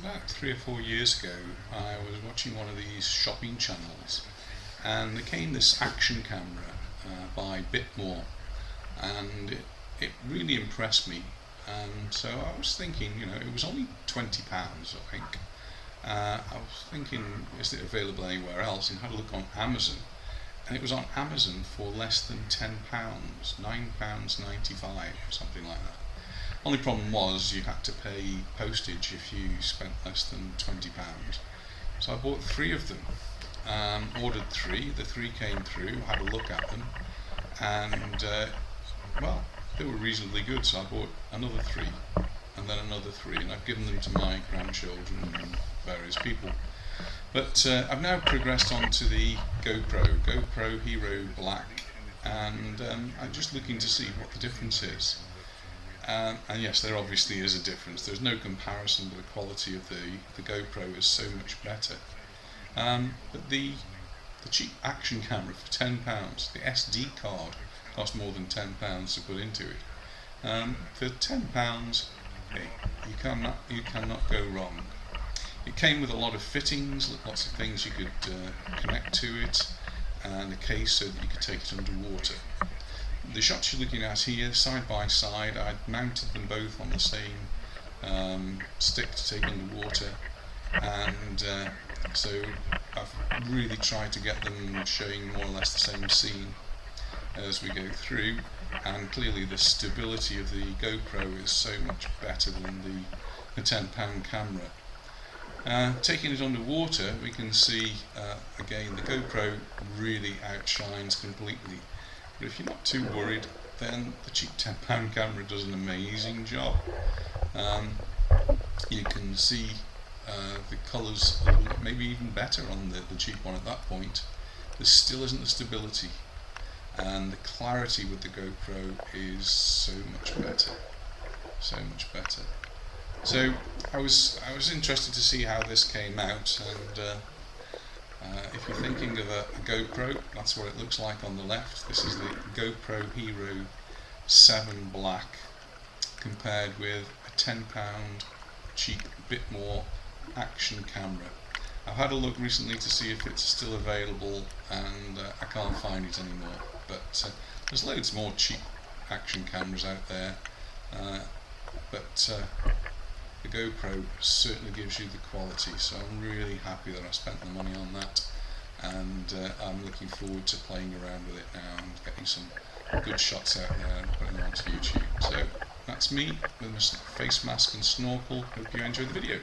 about 3 or 4 years ago, I was watching one of these shopping channels, and there came this action camera by Bitmore, and it really impressed me. And so I was thinking, it was only £20, I think. I was thinking, is it available anywhere else? And had a look on Amazon, and it was on Amazon for less than £10, £9.95, something like that. Only problem was you had to pay postage if you spent less than £20. So I bought 3 of them, ordered 3, the 3 came through, had a look at them, and well, they were reasonably good, so I bought another 3, and then another 3, and I've given them to my grandchildren and various people. But I've now progressed on to the GoPro Hero Black, and I'm just looking to see what the difference is. And yes, there obviously is a difference. There's no comparison, but the quality of the GoPro is so much better. But the cheap action camera for £10, the SD card cost more than £10 to put into it. For £10, you cannot go wrong. It came with a lot of fittings, lots of things you could connect to it, and a case so that you could take it underwater. The shots you're looking at here, side by side, I mounted them both on the same stick to take underwater, and so I've really tried to get them showing more or less the same scene as we go through, and clearly the stability of the GoPro is so much better than the £10 camera. Taking it underwater, we can see again the GoPro really outshines completely. But if you're not too worried, then the cheap £10 camera does an amazing job. You can see the colours a little bit, maybe even better on the cheap one at that point. There still isn't the stability, and the clarity with the GoPro is so much better, so much better. So I was interested to see how this came out, and if you're thinking of a GoPro, that's what it looks like on the left. This is the GoPro Hero 7 Black compared with a £10 cheap Bitmore action camera. I've had a look recently to see if it's still available, and I can't find it anymore, but there's loads more cheap action cameras out there, but the GoPro certainly gives you the quality, so I'm really happy that I spent the money on that, and I'm looking forward to playing around with it now and getting some good shots out there and putting them onto YouTube. So that's me with my face mask and snorkel. Hope you enjoyed the video.